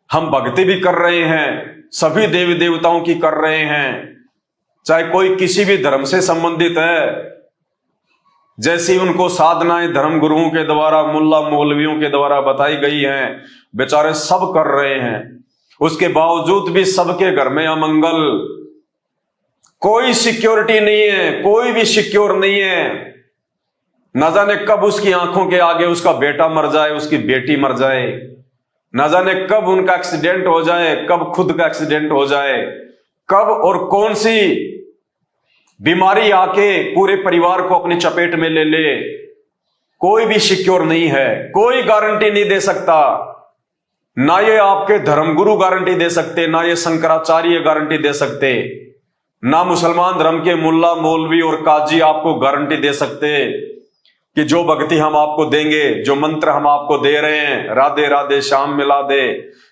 हम भक्ति भी कर रहे हैं, सभी देवी देवताओं की कर रहे हैं, चाहे कोई किसी भी धर्म से संबंधित है। जैसी उनको साधनाएं धर्म गुरुओं के द्वारा, मुल्ला मौलवियों के द्वारा बताई गई हैं, बेचारे सब कर रहे हैं। उसके बावजूद भी सबके घर में अमंगल, कोई सिक्योरिटी नहीं है, कोई भी सिक्योर नहीं है। न जाने कब उसकी आंखों के आगे उसका बेटा मर जाए, उसकी बेटी मर जाए, न जाने कब उनका एक्सीडेंट हो जाए, कब खुद का एक्सीडेंट हो जाए, कब और कौन सी बीमारी आके पूरे परिवार को अपनी चपेट में ले ले। कोई भी सिक्योर नहीं है, कोई गारंटी नहीं दे सकता। ना ये आपके धर्मगुरु गारंटी दे सकते, ना ये शंकराचार्य गारंटी दे सकते, ना मुसलमान धर्म के मुल्ला मौलवी और काजी आपको गारंटी दे सकते कि जो भक्ति हम आपको देंगे, जो मंत्र हम आपको दे रहे हैं, राधे राधे श्याम मिला दे,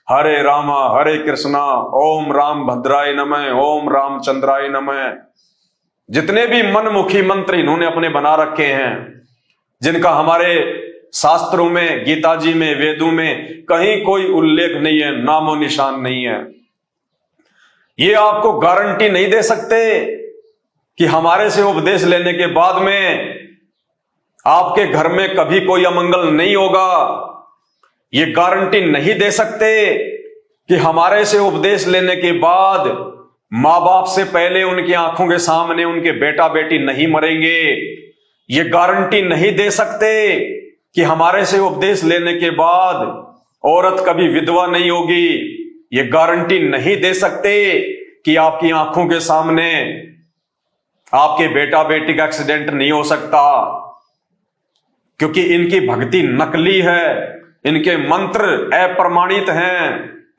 हरे रामा हरे कृष्णा, ओम राम भद्राय नमः, ओम रामचंद्राय नमः, जितने भी मनमुखी मंत्र इन्होंने अपने बना रखे हैं, जिनका हमारे शास्त्रों में, गीता जी में, वेदों में कहीं कोई उल्लेख नहीं है, नामो निशान नहीं है, ये आपको गारंटी नहीं दे सकते कि हमारे से उपदेश लेने के बाद में आपके घर में कभी कोई अमंगल नहीं होगा। ये गारंटी नहीं दे सकते कि हमारे से उपदेश लेने के बाद मां बाप से पहले उनकी आंखों के सामने उनके बेटा बेटी नहीं मरेंगे। ये गारंटी नहीं दे सकते कि हमारे से उपदेश लेने के बाद औरत कभी विधवा नहीं होगी। ये गारंटी नहीं दे सकते कि आपकी आंखों के सामने आपके बेटा बेटी का एक्सीडेंट नहीं हो सकता, क्योंकि इनकी भक्ति नकली है, इनके मंत्र अप्रमाणित हैं,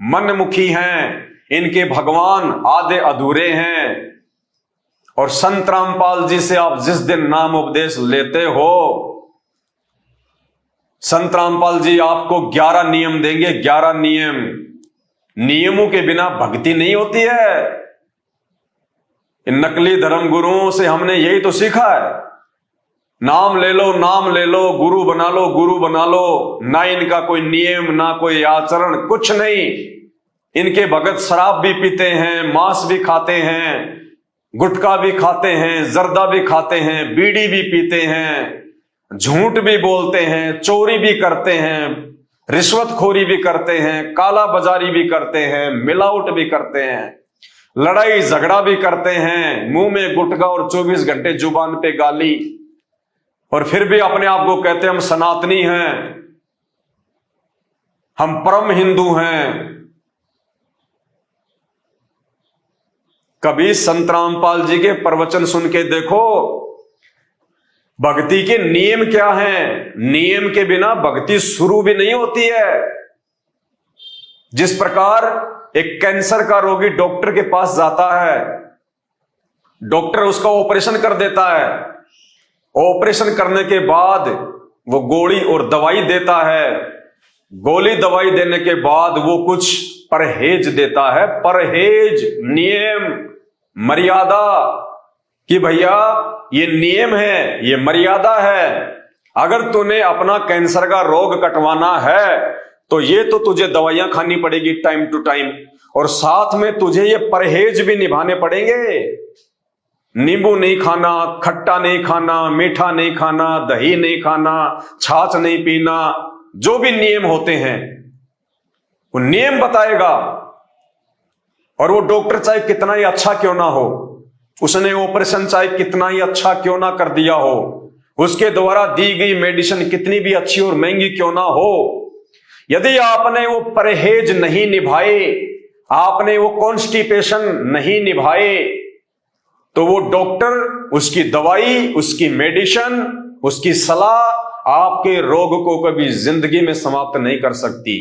मनमुखी हैं, इनके भगवान आधे अधूरे हैं। और संत रामपाल जी से आप जिस दिन नाम उपदेश लेते हो, संत रामपाल जी आपको 11 नियम देंगे, 11 नियम। नियमों के बिना भक्ति नहीं होती है। इन नकली धर्म गुरुओं से हमने यही तो सीखा है, नाम ले लो, नाम ले लो, गुरु बना लो, गुरु बना लो। ना इनका कोई नियम, ना कोई आचरण, कुछ नहीं। इनके भगत शराब भी पीते हैं, मांस भी खाते हैं, गुटखा भी खाते हैं, जर्दा भी खाते हैं, बीड़ी भी पीते हैं, झूठ भी बोलते हैं, चोरी भी करते हैं, रिश्वतखोरी भी करते हैं, काला बाजारी भी करते हैं, मिलावट भी करते हैं, लड़ाई झगड़ा भी करते हैं, मुंह में गुटखा और 24 घंटे जुबान पे गाली, और फिर भी अपने आप को कहते हैं हम सनातनी हैं, हम परम हिंदू हैं। कभी संत रामपाल जी के प्रवचन सुन के देखो, भक्ति के नियम क्या हैं। नियम के बिना भक्ति शुरू भी नहीं होती है। जिस प्रकार एक कैंसर का रोगी डॉक्टर के पास जाता है, डॉक्टर उसका ऑपरेशन कर देता है, ऑपरेशन करने के बाद वो गोली और दवाई देता है, गोली दवाई देने के बाद वो कुछ परहेज देता है, परहेज, नियम, मर्यादा, कि भैया ये नियम है, ये मर्यादा है। अगर तूने अपना कैंसर का रोग कटवाना है तो ये तो तुझे दवाइयां खानी पड़ेगी टाइम टू टाइम, और साथ में तुझे ये परहेज भी निभाने पड़ेंगे। नींबू नहीं खाना, खट्टा नहीं खाना, मीठा नहीं खाना, दही नहीं खाना, छाछ नहीं पीना, जो भी नियम होते हैं वो नियम बताएगा। और वो डॉक्टर चाहे कितना ही अच्छा क्यों ना हो, उसने ऑपरेशन चाहे कितना ही अच्छा क्यों ना कर दिया हो, उसके द्वारा दी गई मेडिसिन कितनी भी अच्छी और महंगी क्यों ना हो, यदि आपने वो परहेज नहीं निभाए, आपने वो कॉन्स्टिपेशन नहीं निभाए, तो वो डॉक्टर उसकी दवाई, उसकी मेडिसिन, उसकी सलाह आपके रोग को कभी जिंदगी में समाप्त नहीं कर सकती।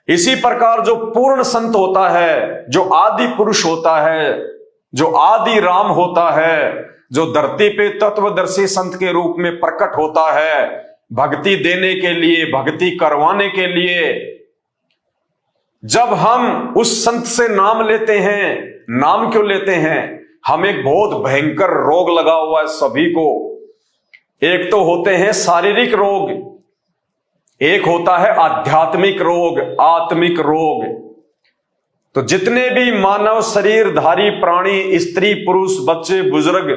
इसी प्रकार जो पूर्ण संत होता है, जो आदि पुरुष होता है, जो आदि राम होता है, जो धरती पे तत्वदर्शी संत के रूप में प्रकट होता है, भक्ति देने के लिए, भक्ति करवाने के लिए, जब हम उस संत से नाम लेते हैं, नाम क्यों लेते हैं? हमें एक बहुत भयंकर रोग लगा हुआ है सभी को। एक तो होते हैं शारीरिक रोग, एक होता है आध्यात्मिक रोग, आत्मिक रोग। तो जितने भी मानव शरीरधारी प्राणी, स्त्री पुरुष, बच्चे बुजुर्ग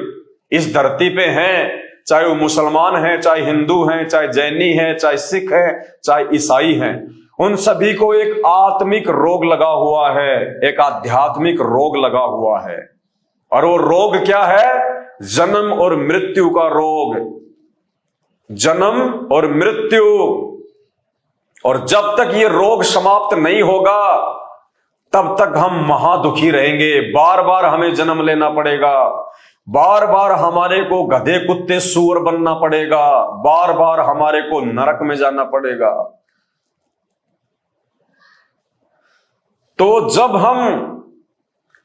इस धरती पे हैं, चाहे वो मुसलमान हैं, चाहे हिंदू हैं, चाहे जैनी हैं, चाहे सिख हैं, चाहे ईसाई हैं, उन सभी को एक आत्मिक रोग लगा हुआ है, एक आध्यात्मिक रोग लगा हुआ है। और वो रोग क्या है? जन्म और मृत्यु का रोग, जन्म और मृत्यु। और जब तक ये रोग समाप्त नहीं होगा तब तक हम महादुखी रहेंगे। बार बार हमें जन्म लेना पड़ेगा, बार बार हमारे को गधे कुत्ते सूअर बनना पड़ेगा, बार बार हमारे को नरक में जाना पड़ेगा। तो जब हम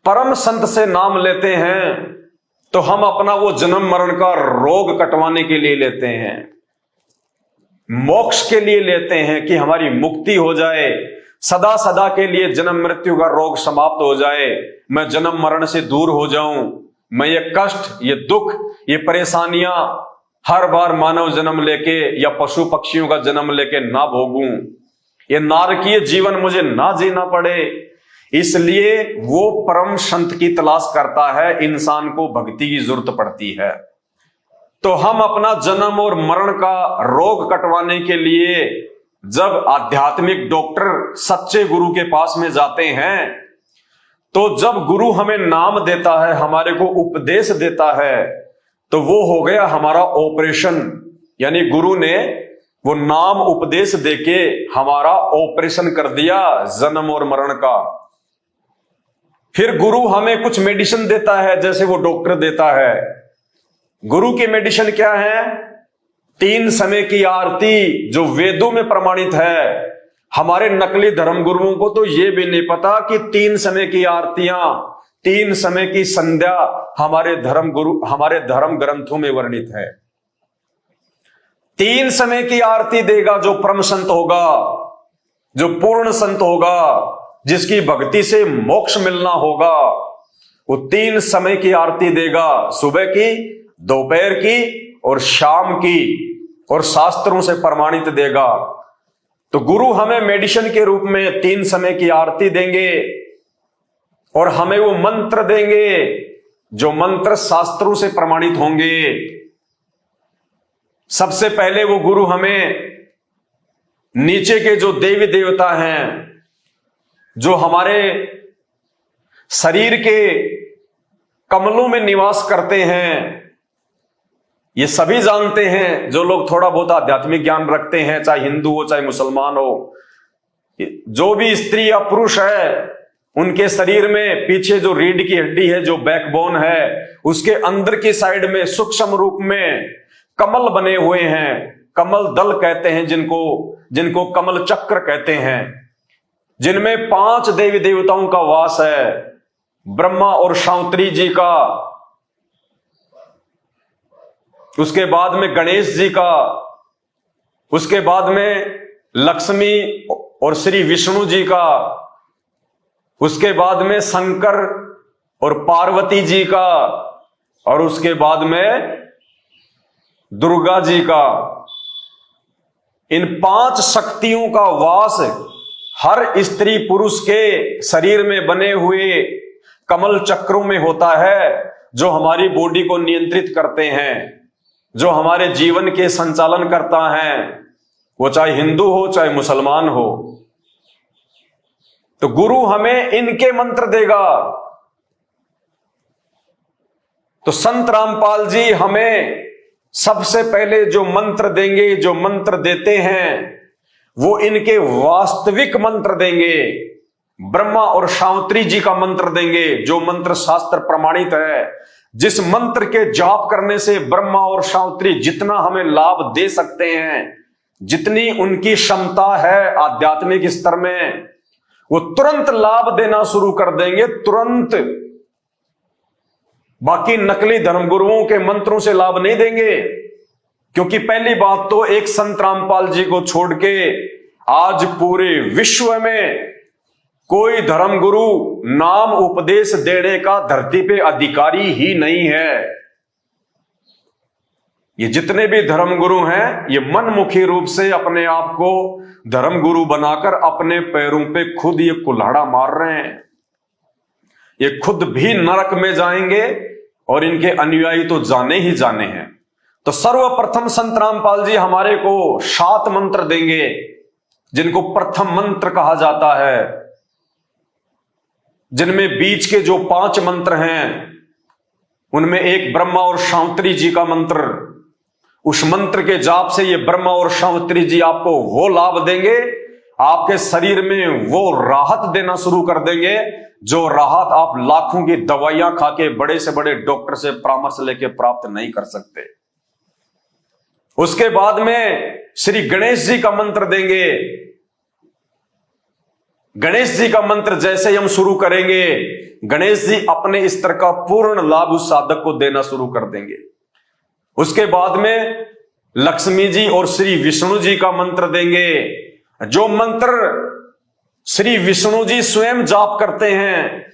परम संत से नाम लेते हैं तो हम अपना वो जन्म मरण का रोग कटवाने के लिए लेते हैं, मोक्ष के लिए लेते हैं कि हमारी मुक्ति हो जाए, सदा सदा के लिए जन्म मृत्यु का रोग समाप्त हो जाए, मैं जन्म मरण से दूर हो जाऊं, मैं ये कष्ट, ये दुख, ये परेशानियां हर बार मानव जन्म लेके या पशु पक्षियों का जन्म लेके ना भोगूं, ये नारकीय जीवन मुझे ना जीना पड़े। इसलिए वो परम संत की तलाश करता है, इंसान को भक्ति की जरूरत पड़ती है। तो हम अपना जन्म और मरण का रोग कटवाने के लिए जब आध्यात्मिक डॉक्टर सच्चे गुरु के पास में जाते हैं, तो जब गुरु हमें नाम देता है, हमारे को उपदेश देता है, तो वो हो गया हमारा ऑपरेशन। यानी गुरु ने वो नाम उपदेश देके हमारा ऑपरेशन कर दिया जन्म और मरण का। फिर गुरु हमें कुछ मेडिसिन देता है, जैसे वो डॉक्टर देता है। गुरु की मेडिसिन क्या है? 3 समय की आरती, जो वेदों में प्रमाणित है। हमारे नकली धर्म गुरुओं को तो ये भी नहीं पता कि 3 समय की आरतियां, 3 समय की संध्या हमारे धर्म ग्रंथों में वर्णित है। 3 समय की आरती देगा जो परम संत होगा, जो पूर्ण संत होगा, जिसकी भक्ति से मोक्ष मिलना होगा, वो 3 समय की आरती देगा, सुबह की, दोपहर की और शाम की, और शास्त्रों से प्रमाणित देगा। तो गुरु हमें मेडिसिन के रूप में 3 समय की आरती देंगे और हमें वो मंत्र देंगे जो मंत्र शास्त्रों से प्रमाणित होंगे। सबसे पहले वो गुरु हमें नीचे के जो देवी देवता हैं, जो हमारे शरीर के कमलों में निवास करते हैं, ये सभी जानते हैं। जो लोग थोड़ा बहुत आध्यात्मिक ज्ञान रखते हैं, चाहे हिंदू हो चाहे मुसलमान हो, जो भी स्त्री या पुरुष है, उनके शरीर में पीछे जो रीढ़ की हड्डी है, जो बैकबोन है, उसके अंदर की साइड में सूक्ष्म रूप में कमल बने हुए हैं। कमल दल कहते हैं जिनको कमल चक्र कहते हैं, जिनमें 5 देवी देवताओं का वास है। ब्रह्मा और शांत्री जी का, उसके बाद में गणेश जी का, उसके बाद में लक्ष्मी और श्री विष्णु जी का, उसके बाद में शंकर और पार्वती जी का, और उसके बाद में दुर्गा जी का। इन 5 शक्तियों का वास हर स्त्री पुरुष के शरीर में बने हुए कमल चक्रों में होता है, जो हमारी बॉडी को नियंत्रित करते हैं, जो हमारे जीवन के संचालन करता है, वो चाहे हिंदू हो चाहे मुसलमान हो। तो गुरु हमें इनके मंत्र देगा। तो संत रामपाल जी हमें सबसे पहले जो मंत्र देंगे, जो मंत्र देते हैं, वो इनके वास्तविक मंत्र देंगे। ब्रह्मा और शांत्री जी का मंत्र देंगे, जो मंत्र शास्त्र प्रमाणित है, जिस मंत्र के जाप करने से ब्रह्मा और शांत्री जितना हमें लाभ दे सकते हैं, जितनी उनकी क्षमता है आध्यात्मिक स्तर में, वो तुरंत लाभ देना शुरू कर देंगे, तुरंत। बाकी नकली धर्मगुरुओं के मंत्रों से लाभ नहीं देंगे, क्योंकि पहली बात तो एक संत रामपाल जी को छोड़ के आज पूरे विश्व में कोई धर्मगुरु नाम उपदेश देने का धरती पे अधिकारी ही नहीं है। ये जितने भी धर्म गुरु हैं ये मनमुखी रूप से अपने आप को धर्म गुरु बनाकर अपने पैरों पे खुद ये कुल्हाड़ा मार रहे हैं। ये खुद भी नरक में जाएंगे और इनके अनुयायी तो जाने ही जाने हैं। तो सर्वप्रथम संत रामपाल जी हमारे को 7 मंत्र देंगे, जिनको प्रथम मंत्र कहा जाता है, जिनमें बीच के जो 5 मंत्र हैं उनमें एक ब्रह्मा और शांतरी जी का मंत्र, उस मंत्र के जाप से ये ब्रह्मा और शांतरी जी आपको वो लाभ देंगे, आपके शरीर में वो राहत देना शुरू कर देंगे जो राहत आप लाखों की दवाइयां खा के बड़े से बड़े डॉक्टर से परामर्श लेके प्राप्त नहीं कर सकते। उसके बाद में श्री गणेश जी का मंत्र देंगे। गणेश जी का मंत्र जैसे ही हम शुरू करेंगे, गणेश जी अपने स्तर का पूर्ण लाभ उस साधक को देना शुरू कर देंगे। उसके बाद में लक्ष्मी जी और श्री विष्णु जी का मंत्र देंगे। जो मंत्र श्री विष्णु जी स्वयं जाप करते हैं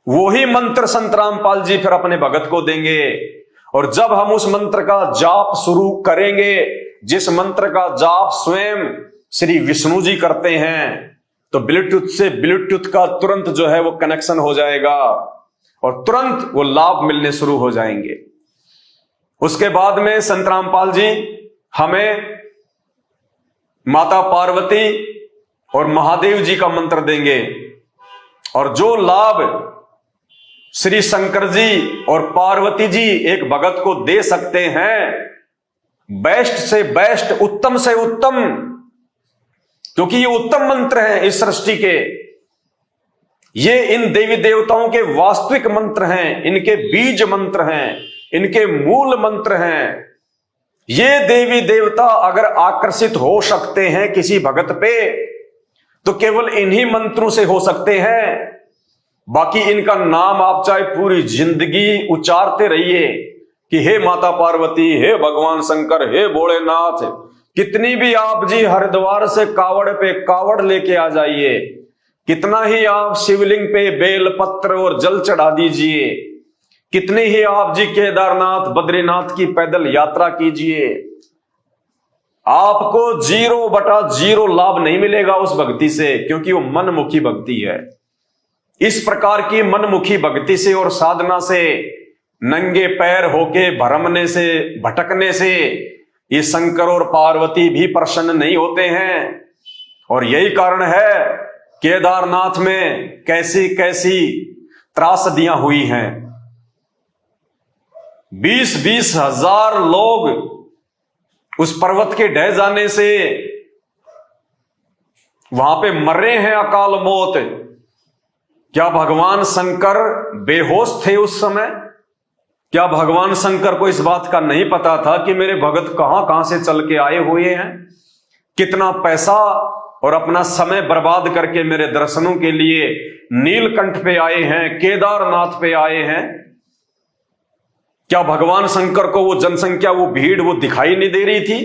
वही मंत्र संत रामपाल जी फिर अपने भगत को देंगे। और जब हम उस मंत्र का जाप शुरू करेंगे, जिस मंत्र का जाप स्वयं श्री विष्णु जी करते हैं, तो ब्लूटूथ से ब्लूटूथ का तुरंत जो है वो कनेक्शन हो जाएगा और तुरंत वो लाभ मिलने शुरू हो जाएंगे। उसके बाद में संत रामपाल जी हमें माता पार्वती और महादेव जी का मंत्र देंगे। और जो लाभ श्री शंकर जी और पार्वती जी एक भगत को दे सकते हैं, बेस्ट से बेस्ट, उत्तम से उत्तम, क्योंकि ये उत्तम मंत्र हैं इस सृष्टि के, ये इन देवी देवताओं के वास्तविक मंत्र हैं, इनके बीज मंत्र हैं, इनके मूल मंत्र हैं। ये देवी देवता अगर आकर्षित हो सकते हैं किसी भगत पे तो केवल इन्हीं मंत्रों से हो सकते हैं। बाकी इनका नाम आप चाहे पूरी जिंदगी उच्चारते रहिए कि हे माता पार्वती, हे भगवान शंकर, हे भोलेनाथ, कितनी भी आप जी हरिद्वार से कावड़ पे कावड़ लेके आ जाइए, कितना ही आप शिवलिंग पे बेल पत्र और जल चढ़ा दीजिए, कितने ही आप जी केदारनाथ बद्रीनाथ की पैदल यात्रा कीजिए, आपको 0/0 लाभ नहीं मिलेगा उस भक्ति से, क्योंकि वो मनमुखी भक्ति है। इस प्रकार की मनमुखी भक्ति से और साधना से, नंगे पैर होके भरमने से, भटकने से ये शंकर और पार्वती भी प्रसन्न नहीं होते हैं। और यही कारण है केदारनाथ में कैसी कैसी त्रासदियां हुई हैं। 20-20 हजार लोग उस पर्वत के ढह जाने से वहां पे मरे हैं अकाल मौत। क्या भगवान शंकर बेहोश थे उस समय? क्या भगवान शंकर को इस बात का नहीं पता था कि मेरे भगत कहां कहां से चल के आए हुए हैं, कितना पैसा और अपना समय बर्बाद करके मेरे दर्शनों के लिए नीलकंठ पे आए हैं, केदारनाथ पे आए हैं? क्या भगवान शंकर को वो जनसंख्या, वो भीड़, वो दिखाई नहीं दे रही थी?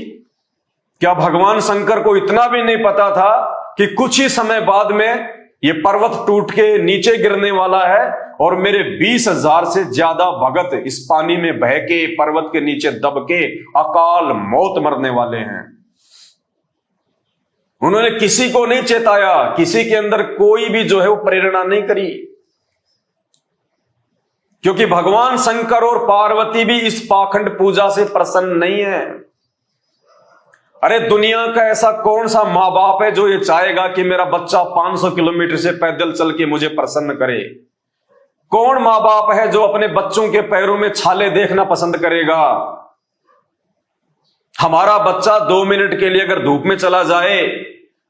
क्या भगवान शंकर को इतना भी नहीं पता था कि कुछ ही समय बाद में ये पर्वत टूट के नीचे गिरने वाला है और मेरे 20,000 से ज्यादा भगत इस पानी में बह के पर्वत के नीचे दब के अकाल मौत मरने वाले हैं? उन्होंने किसी को नहीं चेताया, किसी के अंदर कोई भी जो है वो प्रेरणा नहीं करी, क्योंकि भगवान शंकर और पार्वती भी इस पाखंड पूजा से प्रसन्न नहीं है। अरे दुनिया का ऐसा कौन सा मां बाप है जो ये चाहेगा कि मेरा बच्चा 500 किलोमीटर से पैदल चल के मुझे प्रसन्न करे? कौन मां बाप है जो अपने बच्चों के पैरों में छाले देखना पसंद करेगा? हमारा बच्चा 2 मिनट के लिए अगर धूप में चला जाए,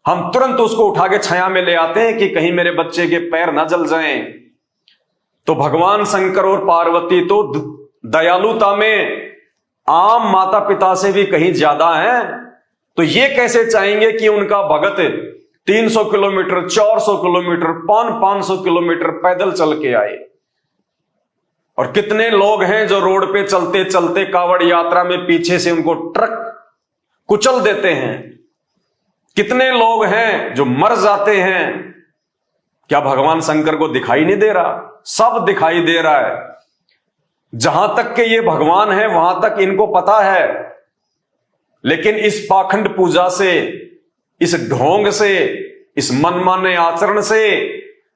हम तुरंत उसको उठा के छाया में ले आते हैं कि कहीं मेरे बच्चे के पैर ना जल जाएं। तो भगवान शंकर और पार्वती तो दयालुता में आम माता पिता से भी कहीं ज्यादा हैं। तो ये कैसे चाहेंगे कि उनका भगत 300 किलोमीटर, 400 किलोमीटर, 500 किलोमीटर पैदल चल के आए? और कितने लोग हैं जो रोड पे चलते चलते कावड़ यात्रा में पीछे से उनको ट्रक कुचल देते हैं? कितने लोग हैं जो मर जाते हैं? क्या भगवान शंकर को दिखाई नहीं दे रहा? सब दिखाई दे रहा है। जहां तक के ये भगवान है वहां तक इनको पता है, लेकिन इस पाखंड पूजा से, इस ढोंग से, इस मनमाने आचरण से,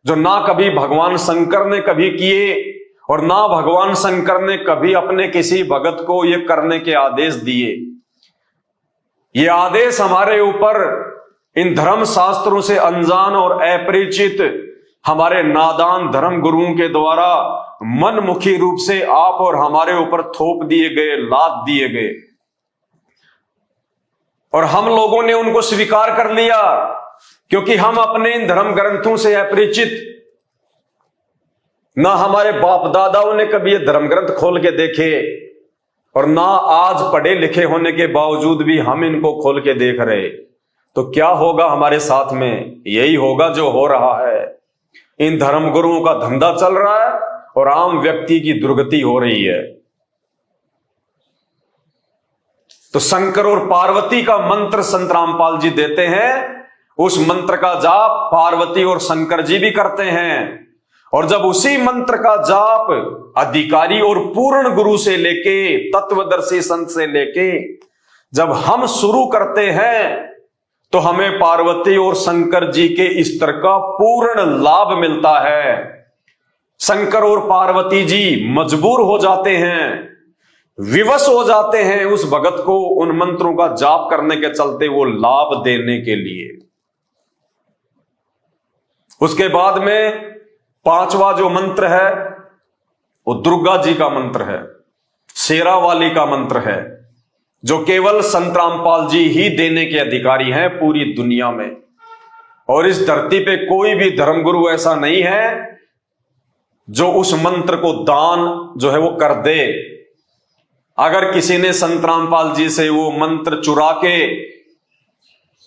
जो ना कभी भगवान शंकर ने कभी किए और ना भगवान शंकर ने कभी अपने किसी भगत को ये करने के आदेश दिए, ये आदेश हमारे ऊपर इन धर्म शास्त्रों से अनजान और अपरिचित हमारे नादान धर्म गुरुओं के द्वारा मनमुखी रूप से आप और हमारे ऊपर थोप दिए गए, लाद दिए गए, और हम लोगों ने उनको स्वीकार कर लिया, क्योंकि हम अपने इन धर्म ग्रंथों से अपरिचित, ना हमारे बाप दादाओं ने कभी ये धर्म ग्रंथ खोल के देखे, और ना आज पढ़े लिखे होने के बावजूद भी हम इनको खोल के देख रहे। तो क्या होगा हमारे साथ में? यही होगा जो हो रहा है। इन धर्म गुरुओं का धंधा चल रहा है और आम व्यक्ति की दुर्गति हो रही है। तो शंकर और पार्वती का मंत्र संत रामपाल जी देते हैं, उस मंत्र का जाप पार्वती और शंकर जी भी करते हैं। और जब उसी मंत्र का जाप अधिकारी और पूर्ण गुरु से लेके, तत्वदर्शी संत से लेके जब हम शुरू करते हैं, तो हमें पार्वती और शंकर जी के स्तर का पूर्ण लाभ मिलता है। शंकर और पार्वती जी मजबूर हो जाते हैं, विवश हो जाते हैं उस भगत को उन मंत्रों का जाप करने के चलते वो लाभ देने के लिए। उसके बाद में पांचवा जो मंत्र है वो दुर्गा जी का मंत्र है, शेरावाली का मंत्र है, जो केवल संत रामपाल जी ही देने के अधिकारी हैं पूरी दुनिया में। और इस धरती पे कोई भी धर्मगुरु ऐसा नहीं है जो उस मंत्र को दान जो है वो कर दे। अगर किसी ने संत रामपाल जी से वो मंत्र चुरा के,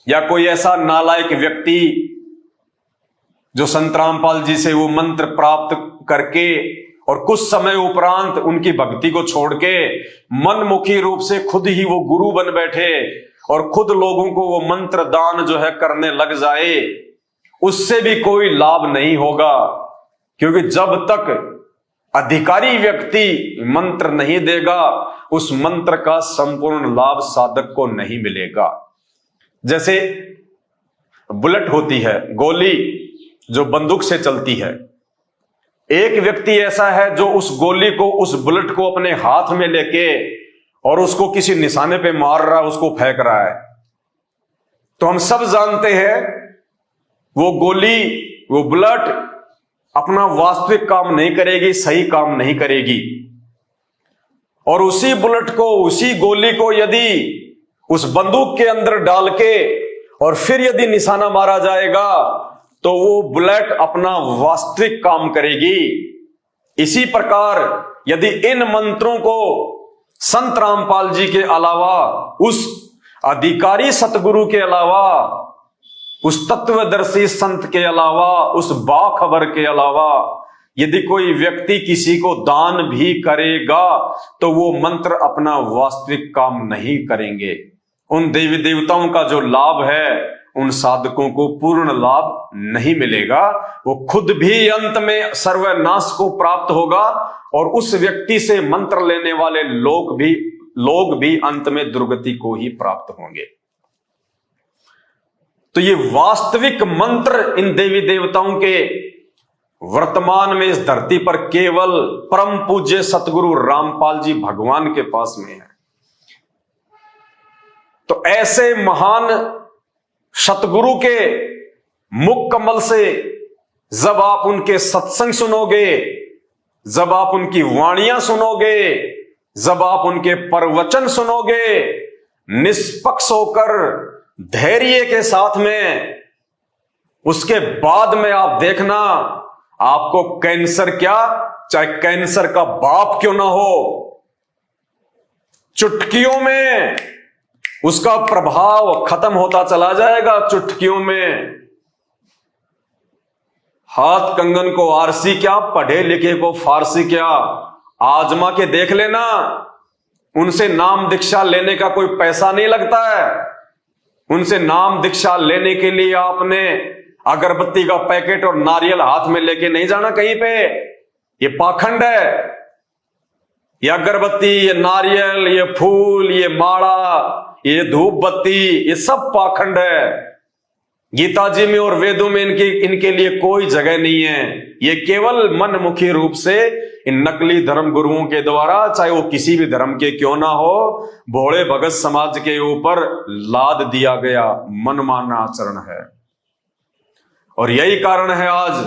या कोई ऐसा नालायक व्यक्ति जो संत रामपाल जी से वो मंत्र प्राप्त करके और कुछ समय उपरांत उनकी भक्ति को छोड़ के मनमुखी रूप से खुद ही वो गुरु बन बैठे और खुद लोगों को वो मंत्र दान जो है करने लग जाए, उससे भी कोई लाभ नहीं होगा। क्योंकि जब तक अधिकारी व्यक्ति मंत्र नहीं देगा, उस मंत्र का संपूर्ण लाभ साधक को नहीं मिलेगा। जैसे बुलेट होती है, गोली जो बंदूक से चलती है, एक व्यक्ति ऐसा है जो उस गोली को, उस बुलेट को अपने हाथ में लेके और उसको किसी निशाने पे मार रहा है, उसको फेंक रहा है। तो हम सब जानते हैं वो गोली, वो बुलेट अपना वास्तविक काम नहीं करेगी, सही काम नहीं करेगी। और उसी बुलेट को, उसी गोली को यदि उस बंदूक के अंदर डाल के और फिर यदि निशाना मारा जाएगा तो वो बुलेट अपना वास्तविक काम करेगी। इसी प्रकार यदि इन मंत्रों को संत रामपाल जी के अलावा, उस अधिकारी सतगुरु के अलावा, उस तत्वदर्शी संत के अलावा, उस बाखबर के अलावा यदि कोई व्यक्ति किसी को दान भी करेगा तो वो मंत्र अपना वास्तविक काम नहीं करेंगे। उन देवी देवताओं का जो लाभ है उन साधकों को पूर्ण लाभ नहीं मिलेगा। वो खुद भी अंत में सर्वनाश को प्राप्त होगा और उस व्यक्ति से मंत्र लेने वाले लोग भी अंत में दुर्गति को ही प्राप्त होंगे। तो ये वास्तविक मंत्र इन देवी देवताओं के वर्तमान में इस धरती पर केवल परम पूज्य सतगुरु रामपाल जी भगवान के पास में है। तो ऐसे महान सतगुरु के मुख कमल से जब आप उनके सत्संग सुनोगे, जब आप उनकी वाणियां सुनोगे, जब आप उनके प्रवचन सुनोगे, निष्पक्ष होकर धैर्य के साथ में, उसके बाद में आप देखना आपको कैंसर क्या, चाहे कैंसर का बाप क्यों ना हो, चुटकियों में उसका प्रभाव खत्म होता चला जाएगा। चुटकियों में हाथ कंगन को आरसी क्या, पढ़े लिखे को फारसी क्या, आजमा के देख लेना। उनसे नाम दीक्षा लेने का कोई पैसा नहीं लगता है। उनसे नाम दीक्षा लेने के लिए आपने अगरबत्ती का पैकेट और नारियल हाथ में लेके नहीं जाना कहीं पे, ये पाखंड है। ये अगरबत्ती, ये नारियल, ये फूल, ये माला, ये धूप बत्ती, ये सब पाखंड है। गीता जी में और वेदों में इनके लिए कोई जगह नहीं है। ये केवल मनमुखी रूप से इन नकली धर्म गुरुओं के द्वारा, चाहे वो किसी भी धर्म के क्यों ना हो, भोले भगत समाज के ऊपर लाद दिया गया मनमाना आचरण है। और यही कारण है आज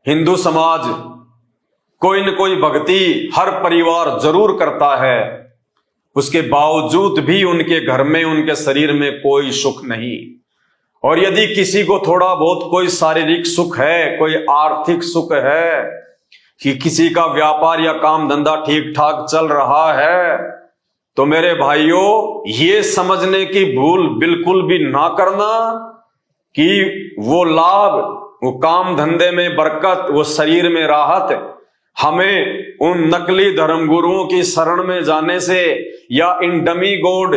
हिंदू समाज कोई न कोई भक्ति हर परिवार जरूर करता है, उसके बावजूद भी उनके घर में, उनके शरीर में कोई सुख नहीं। और यदि किसी को थोड़ा बहुत कोई शारीरिक सुख है, कोई आर्थिक सुख है, कि किसी का व्यापार या काम धंधा ठीक ठाक चल रहा है, तो मेरे भाइयों ये समझने की भूल बिल्कुल भी ना करना कि वो लाभ, वो काम धंधे में बरकत, वो शरीर में राहत हमें उन नकली धर्म गुरुओं की शरण में जाने से या इन डमी गॉड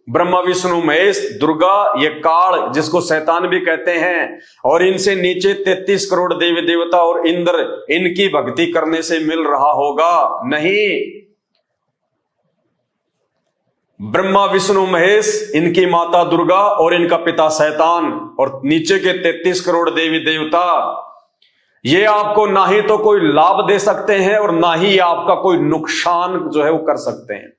ब्रह्मा विष्णु महेश दुर्गा, ये काल जिसको शैतान भी कहते हैं, और इनसे नीचे 33 करोड़ देवी देवता और इंद्र, इनकी भक्ति करने से मिल रहा होगा? नहीं। ब्रह्मा विष्णु महेश, इनकी माता दुर्गा और इनका पिता शैतान, और नीचे के 33 करोड़ देवी देवता, ये आपको ना ही तो कोई लाभ दे सकते हैं और ना ही आपका कोई नुकसान जो है वो कर सकते हैं।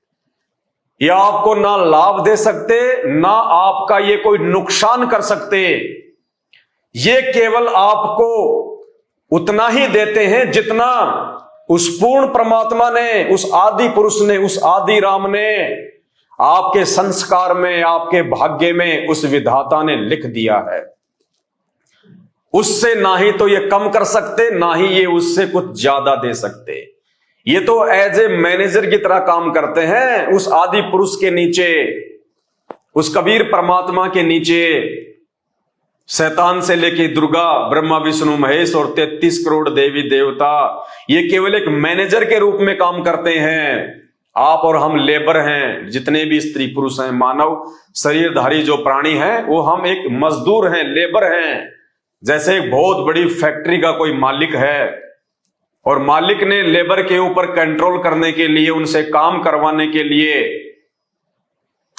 ये आपको ना लाभ दे सकते, ना आपका ये कोई नुकसान कर सकते। ये केवल आपको उतना ही देते हैं जितना उस पूर्ण परमात्मा ने, उस आदि पुरुष ने, उस आदि राम ने आपके संस्कार में, आपके भाग्य में, उस विधाता ने लिख दिया है। उससे ना ही तो ये कम कर सकते, ना ही ये उससे कुछ ज्यादा दे सकते। ये तो एज ए मैनेजर की तरह काम करते हैं उस आदि पुरुष के नीचे, उस कबीर परमात्मा के नीचे। शैतान से लेके दुर्गा, ब्रह्मा विष्णु महेश और 33 करोड़ देवी देवता, ये केवल एक मैनेजर के रूप में काम करते हैं। आप और हम लेबर हैं, जितने भी स्त्री पुरुष हैं, मानव शरीरधारी जो प्राणी हैं, वो हम एक मजदूर हैं, लेबर हैं। जैसे एक बहुत बड़ी फैक्ट्री का कोई मालिक है और मालिक ने लेबर के ऊपर कंट्रोल करने के लिए, उनसे काम करवाने के लिए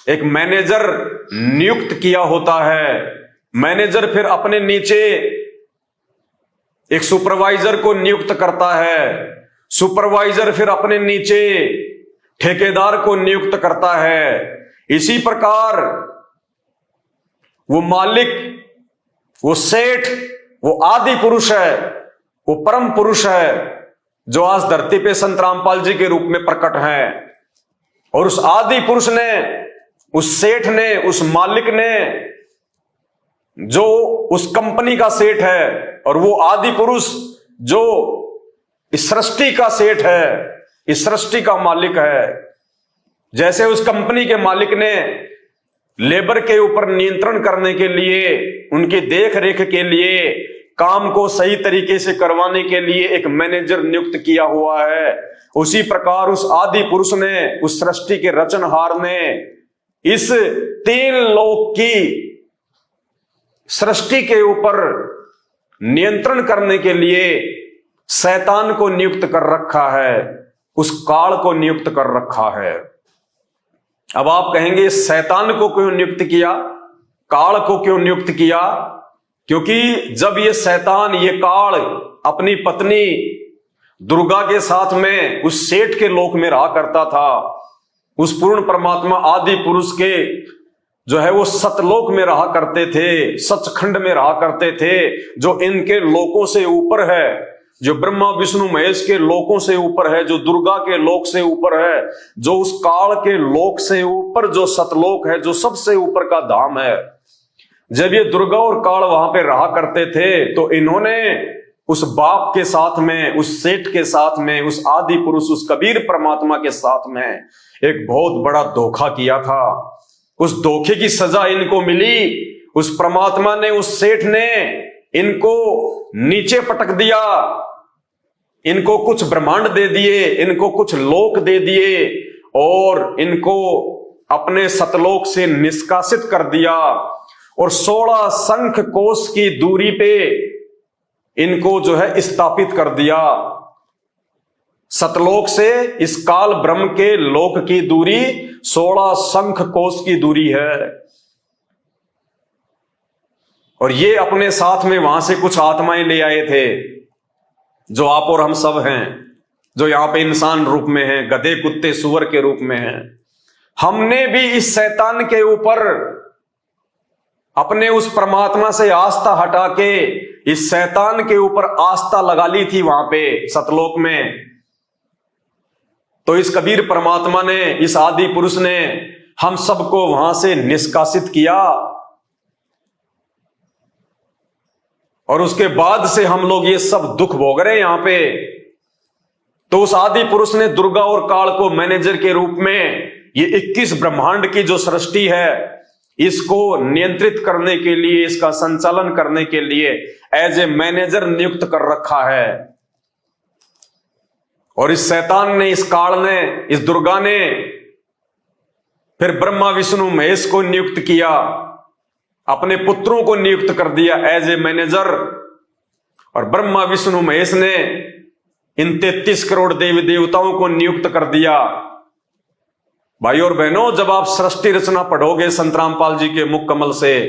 एक मैनेजर नियुक्त किया होता है। मैनेजर फिर अपने नीचे एक सुपरवाइजर को नियुक्त करता है। सुपरवाइजर फिर अपने नीचे ठेकेदार को नियुक्त करता है। इसी प्रकार वो मालिक, वो सेठ, वो आदि पुरुष है, वो परम पुरुष है जो आज धरती पे संत रामपाल जी के रूप में प्रकट है। और उस आदि पुरुष ने, उस सेठ ने, उस मालिक ने, जो उस कंपनी का सेठ है, और वो आदि पुरुष जो इस सृष्टि का सेठ है, इस सृष्टि का मालिक है। जैसे उस कंपनी के मालिक ने लेबर के ऊपर नियंत्रण करने के लिए, उनकी देख रेख के लिए, काम को सही तरीके से करवाने के लिए एक मैनेजर नियुक्त किया हुआ है, उसी प्रकार उस आदि पुरुष ने, उस सृष्टि के रचनहार ने इस 3 लोक की सृष्टि के ऊपर नियंत्रण करने के लिए शैतान को नियुक्त कर रखा है, उस काल को नियुक्त कर रखा है। अब आप कहेंगे शैतान को क्यों नियुक्त किया, काल को क्यों नियुक्त किया? क्योंकि जब ये शैतान, ये काल अपनी पत्नी दुर्गा के साथ में उस सेठ के लोक में रहा करता था, उस पूर्ण परमात्मा आदि पुरुष के जो है वो सतलोक में रहा करते थे, सचखंड में रहा करते थे, जो इनके लोकों से ऊपर है, जो ब्रह्मा विष्णु महेश के लोकों से ऊपर है, जो दुर्गा के लोक से ऊपर है, जो उस काल के लोक से ऊपर जो सतलोक है, जो सबसे ऊपर का धाम है। जब ये दुर्गा और काल वहां पे रहा करते थे, तो इन्होंने उस बाप के साथ में, उस सेठ के साथ में, उस आदि पुरुष, उस कबीर परमात्मा के साथ में एक बहुत बड़ा धोखा किया था। उस धोखे की सजा इनको मिली। उस परमात्मा ने, उस सेठ ने इनको नीचे पटक दिया, इनको कुछ ब्रह्मांड दे दिए, इनको कुछ लोक दे दिए और इनको अपने सतलोक से निष्कासित कर दिया और 16 शंख कोश की दूरी पे इनको जो है स्थापित कर दिया। सतलोक से इस काल ब्रह्म के लोक की दूरी 16 शंख कोश की दूरी है। और ये अपने साथ में वहां से कुछ आत्माएं ले आए थे, जो आप और हम सब हैं, जो यहां पे इंसान रूप में हैं, गधे कुत्ते सुअर के रूप में हैं। हमने भी इस शैतान के ऊपर अपने उस परमात्मा से आस्था हटा के इस शैतान के ऊपर आस्था लगा ली थी वहां पे सतलोक में। तो इस कबीर परमात्मा ने, इस आदि पुरुष ने हम सबको वहां से निष्कासित किया। और उसके बाद से हम लोग ये सब दुख भोग रहे हैं यहां पे। तो उस आदि पुरुष ने दुर्गा और काल को मैनेजर के रूप में ये 21 ब्रह्मांड की जो सृष्टि है, इसको नियंत्रित करने के लिए, इसका संचालन करने के लिए एज ए मैनेजर नियुक्त कर रखा है। और इस शैतान ने, इस काल ने, इस दुर्गा ने फिर ब्रह्मा विष्णु महेश को नियुक्त किया, अपने पुत्रों को नियुक्त कर दिया एज ए मैनेजर। और ब्रह्मा विष्णु महेश ने इन 33 करोड़ देवी देवताओं को नियुक्त कर दिया। भाई और बहनों, जब आप सृष्टि रचना पढ़ोगे संत रामपाल जी के मुख कमल से,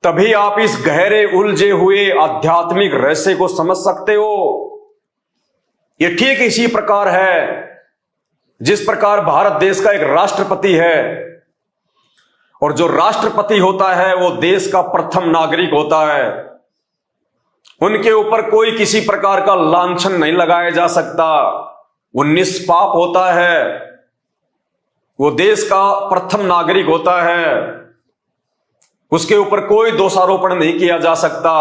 तभी आप इस गहरे उलझे हुए आध्यात्मिक रहस्य को समझ सकते हो। ये ठीक इसी प्रकार है जिस प्रकार भारत देश का एक राष्ट्रपति है, और जो राष्ट्रपति होता है वो देश का प्रथम नागरिक होता है। उनके ऊपर कोई किसी प्रकार का लांछन नहीं लगाया जा सकता, वो निष्पाप होता है, वो देश का प्रथम नागरिक होता है, उसके ऊपर कोई दोषारोपण नहीं किया जा सकता।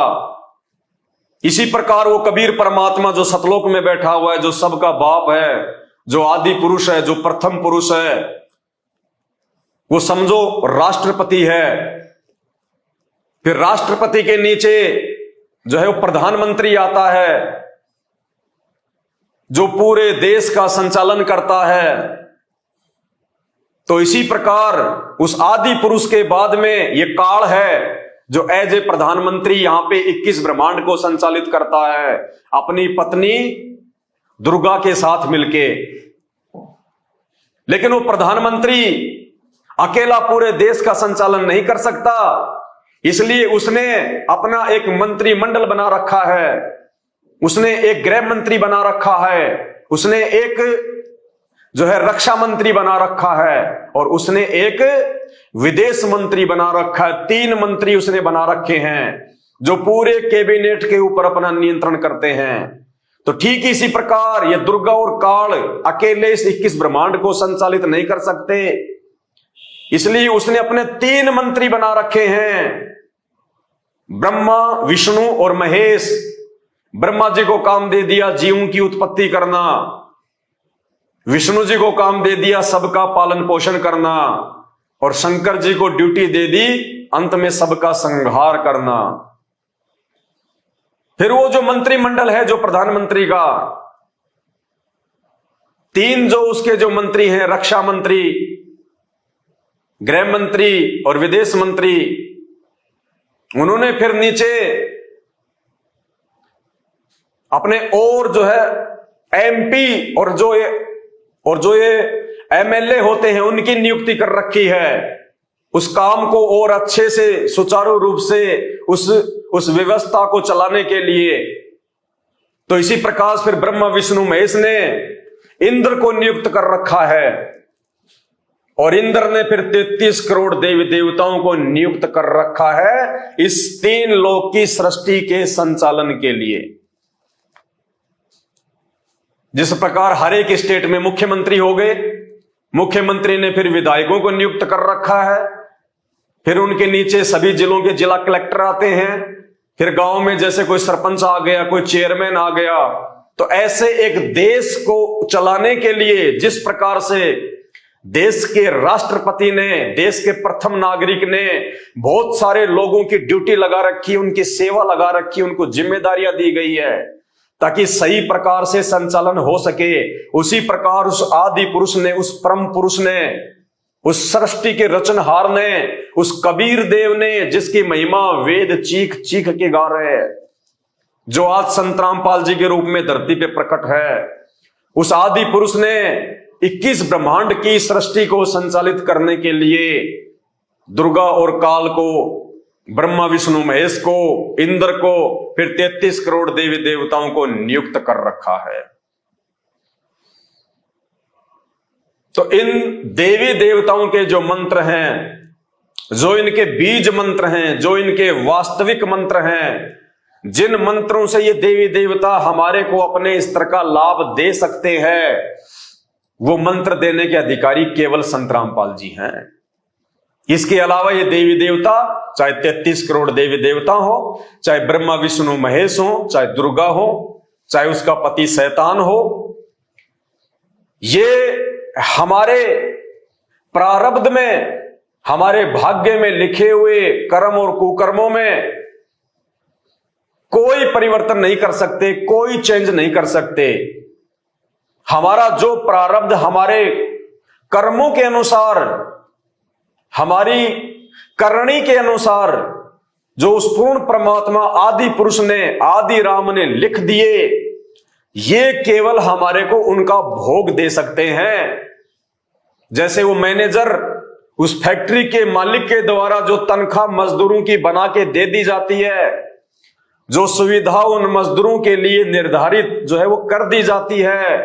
इसी प्रकार वो कबीर परमात्मा जो सतलोक में बैठा हुआ है, जो सबका बाप है, जो आदि पुरुष है, जो प्रथम पुरुष है, वो समझो राष्ट्रपति है। फिर राष्ट्रपति के नीचे जो है वो प्रधानमंत्री आता है, जो पूरे देश का संचालन करता है। तो इसी प्रकार उस आदि पुरुष के बाद में ये काल है, जो एज ए प्रधानमंत्री यहां पे 21 ब्रह्मांड को संचालित करता है, अपनी पत्नी दुर्गा के साथ मिलके। लेकिन वो प्रधानमंत्री अकेला पूरे देश का संचालन नहीं कर सकता, इसलिए उसने अपना एक मंत्रिमंडल बना रखा है, उसने एक गृह मंत्री बना रखा है, उसने एक जो है रक्षा मंत्री बना रखा है, और उसने एक विदेश मंत्री बना रखा है। 3 मंत्री उसने बना रखे हैं जो पूरे कैबिनेट के ऊपर अपना नियंत्रण करते हैं। तो ठीक इसी प्रकार ये दुर्गा और काल अकेले इस 21 ब्रह्मांड को संचालित नहीं कर सकते, इसलिए उसने अपने 3 मंत्री बना रखे हैं, ब्रह्मा विष्णु और महेश। ब्रह्मा जी को काम दे दिया जीवों की उत्पत्ति करना, विष्णु जी को काम दे दिया सबका पालन पोषण करना, और शंकर जी को ड्यूटी दे दी अंत में सबका संहार करना। फिर वो जो मंत्रिमंडल है जो प्रधानमंत्री का, 3 जो उसके जो मंत्री हैं, रक्षा मंत्री, गृह मंत्री और विदेश मंत्री, उन्होंने फिर नीचे अपने और जो है एमपी और जो ये एमएलए होते हैं उनकी नियुक्ति कर रखी है, उस काम को और अच्छे से सुचारू रूप से उस व्यवस्था को चलाने के लिए। तो इसी प्रकार फिर ब्रह्मा विष्णु महेश ने इंद्र को नियुक्त कर रखा है, और इंद्र ने फिर 33 करोड़ देवी देवताओं को नियुक्त कर रखा है इस 3 लोक की सृष्टि के संचालन के लिए। जिस प्रकार हर एक स्टेट में मुख्यमंत्री हो गए, मुख्यमंत्री ने फिर विधायकों को नियुक्त कर रखा है, फिर उनके नीचे सभी जिलों के जिला कलेक्टर आते हैं, फिर गांव में जैसे कोई सरपंच आ गया, कोई चेयरमैन आ गया। तो ऐसे एक देश को चलाने के लिए जिस प्रकार से देश के राष्ट्रपति ने, देश के प्रथम नागरिक ने बहुत सारे लोगों की ड्यूटी लगा रखी, उनकी सेवा लगा रखी, उनको जिम्मेदारियां दी गई है ताकि सही प्रकार से संचालन हो सके, उसी प्रकार उस आदि पुरुष ने, उस परम पुरुष ने, उस सृष्टि के रचनहार ने, उस कबीर देव ने, जिसकी महिमा वेद चीख चीख के गा रहे हैं, जो आज संत रामपाल जी के रूप में धरती पे प्रकट है, उस आदि पुरुष ने 21 ब्रह्मांड की सृष्टि को संचालित करने के लिए दुर्गा और काल को, ब्रह्मा विष्णु महेश को, इंद्र को, फिर 33 करोड़ देवी देवताओं को नियुक्त कर रखा है। तो इन देवी देवताओं के जो मंत्र हैं, जो इनके बीज मंत्र हैं, जो इनके वास्तविक मंत्र हैं, जिन मंत्रों से ये देवी देवता हमारे को अपने स्तर का लाभ दे सकते हैं, वो मंत्र देने के अधिकारी केवल संत रामपाल जी हैं। इसके अलावा ये देवी देवता, चाहे 33 करोड़ देवी देवता हो, चाहे ब्रह्मा विष्णु महेश हो, चाहे दुर्गा हो, चाहे उसका पति शैतान हो, ये हमारे प्रारब्ध में, हमारे भाग्य में लिखे हुए कर्म और कुकर्मों में कोई परिवर्तन नहीं कर सकते, कोई चेंज नहीं कर सकते। हमारा जो प्रारब्ध हमारे कर्मों के अनुसार, हमारी करनी के अनुसार जो उस पूर्ण परमात्मा आदि पुरुष ने, आदि राम ने लिख दिए, ये केवल हमारे को उनका भोग दे सकते हैं। जैसे वो मैनेजर उस फैक्ट्री के मालिक के द्वारा जो तनख्वाह मजदूरों की बना के दे दी जाती है, जो सुविधा उन मजदूरों के लिए निर्धारित जो है वो कर दी जाती है,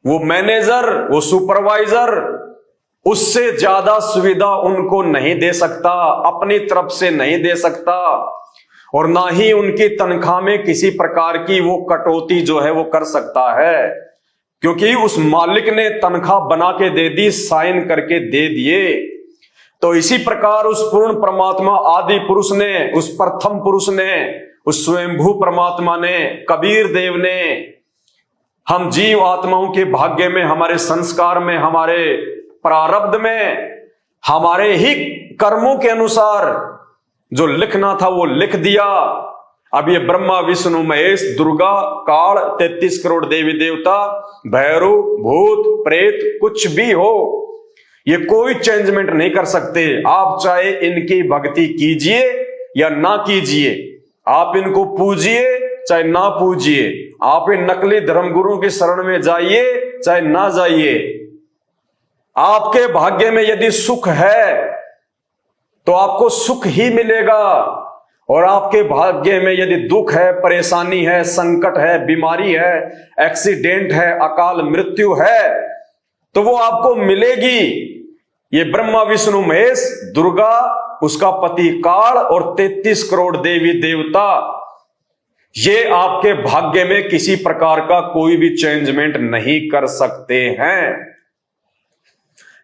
वो मैनेजर, वो सुपरवाइजर उससे ज्यादा सुविधा उनको नहीं दे सकता, अपनी तरफ से नहीं दे सकता, और ना ही उनकी तनख्वाह में किसी प्रकार की वो कटौती जो है वो कर सकता है, क्योंकि उस मालिक ने तनख्वाह बना के दे दी, साइन करके दे दिए। तो इसी प्रकार उस पूर्ण परमात्मा आदि पुरुष ने, उस प्रथम पुरुष ने, उस स्वयंभू परमात्मा ने, कबीर देव ने, हम जीव आत्माओं के भाग्य में, हमारे संस्कार में, हमारे प्रारब्ध में, हमारे ही कर्मों के अनुसार जो लिखना था वो लिख दिया। अब ये ब्रह्मा विष्णु महेश दुर्गा काल 33 करोड़ देवी देवता, भैरव भूत प्रेत कुछ भी हो, ये कोई चेंजमेंट नहीं कर सकते। आप चाहे इनकी भक्ति कीजिए या ना कीजिए, आप इनको पूजिए चाहे ना पूजिए, आप इन नकली धर्मगुरुओं की शरण में जाइए चाहे ना जाइए, आपके भाग्य में यदि सुख है तो आपको सुख ही मिलेगा, और आपके भाग्य में यदि दुख है, परेशानी है, संकट है, बीमारी है, एक्सीडेंट है, अकाल मृत्यु है, तो वो आपको मिलेगी। ये ब्रह्मा विष्णु महेश दुर्गा, उसका पति काल और 33 करोड़ देवी देवता, ये आपके भाग्य में किसी प्रकार का कोई भी चेंजमेंट नहीं कर सकते हैं।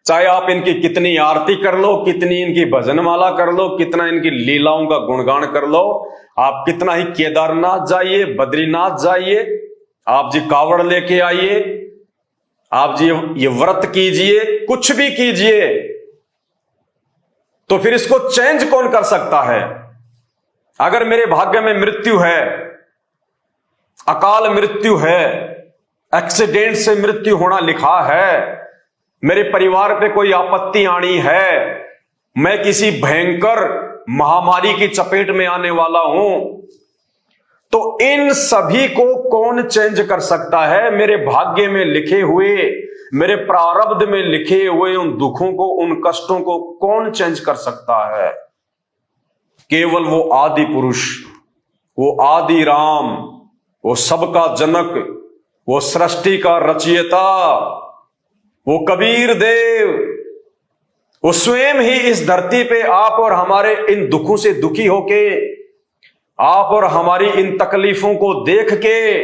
चाहे आप इनकी कितनी आरती कर लो, कितनी इनकी भजनमाला कर लो, कितना इनकी लीलाओं का गुणगान कर लो, आप कितना ही केदारनाथ जाइए, बद्रीनाथ जाइए, आप जी कावड़ लेके आइए, आप जी ये व्रत कीजिए, कुछ भी कीजिए, तो फिर इसको चेंज कौन कर सकता है? अगर मेरे भाग्य में मृत्यु है, अकाल मृत्यु है, एक्सीडेंट से मृत्यु होना लिखा है, मेरे परिवार पे कोई आपत्ति आनी है, मैं किसी भयंकर महामारी की चपेट में आने वाला हूं, तो इन सभी को कौन चेंज कर सकता है? मेरे भाग्य में लिखे हुए, मेरे प्रारब्ध में लिखे हुए उन दुखों को, उन कष्टों को कौन चेंज कर सकता है? केवल वो आदि पुरुष, वो आदि राम, वो सबका जनक, वो सृष्टि का रचयिता, वो कबीर देव, वो स्वयं ही इस धरती पे आप और हमारे इन दुखों से दुखी होके, आप और हमारी इन तकलीफों को देख के,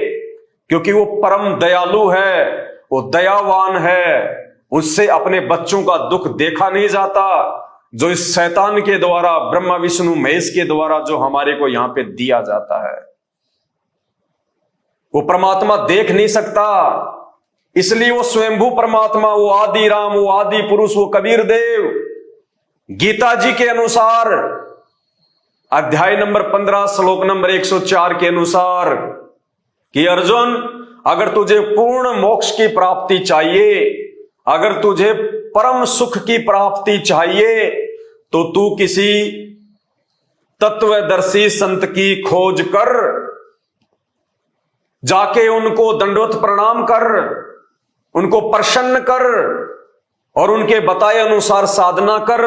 क्योंकि वो परम दयालु है, वो दयावान है, उससे अपने बच्चों का दुख देखा नहीं जाता, जो इस शैतान के द्वारा, ब्रह्मा विष्णु महेश के द्वारा जो हमारे को यहां पे दिया जाता है, वो परमात्मा देख नहीं सकता। इसलिए वो स्वयंभू परमात्मा, वो आदि राम, वो आदि पुरुष, वो कबीर देव, गीता जी के अनुसार अध्याय नंबर 15 श्लोक नंबर 104 के अनुसार कि अर्जुन, अगर तुझे पूर्ण मोक्ष की प्राप्ति चाहिए, अगर तुझे परम सुख की प्राप्ति चाहिए, तो तू किसी तत्वदर्शी संत की खोज कर, जाके उनको दंडवत प्रणाम कर, उनको प्रसन्न कर और उनके बताए अनुसार साधना कर।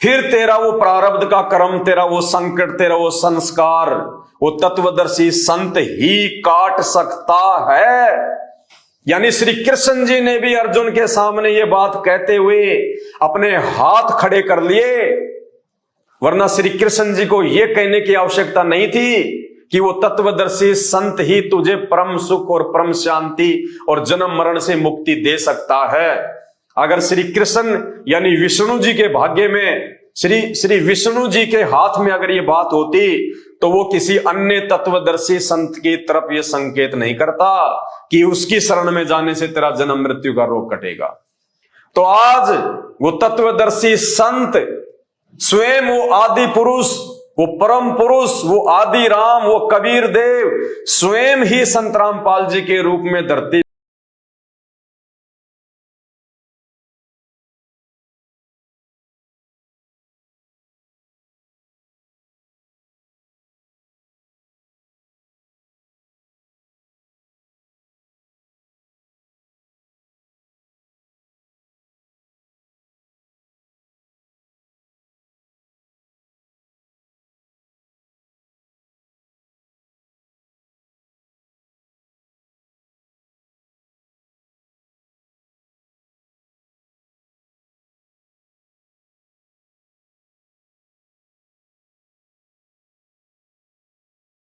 फिर तेरा वो प्रारब्ध का कर्म, तेरा वो संकट, तेरा वो संस्कार वो तत्वदर्शी संत ही काट सकता है। यानी श्री कृष्ण जी ने भी अर्जुन के सामने ये बात कहते हुए अपने हाथ खड़े कर लिए, वरना श्री कृष्ण जी को यह कहने की आवश्यकता नहीं थी कि वो तत्वदर्शी संत ही तुझे परम सुख और परम शांति और जन्म मरण से मुक्ति दे सकता है। अगर श्री कृष्ण यानी विष्णु जी के भाग्य में, श्री विष्णु जी के हाथ में अगर ये बात होती तो वो किसी अन्य तत्वदर्शी संत की तरफ ये संकेत नहीं करता कि उसकी शरण में जाने से तेरा जन्म मृत्यु का रोग कटेगा। तो आज वो तत्वदर्शी संत स्वयं, वो आदि पुरुष, वो परम पुरुष, वो आदि राम, वो कबीर देव स्वयं ही संत रामपाल जी के रूप में धरती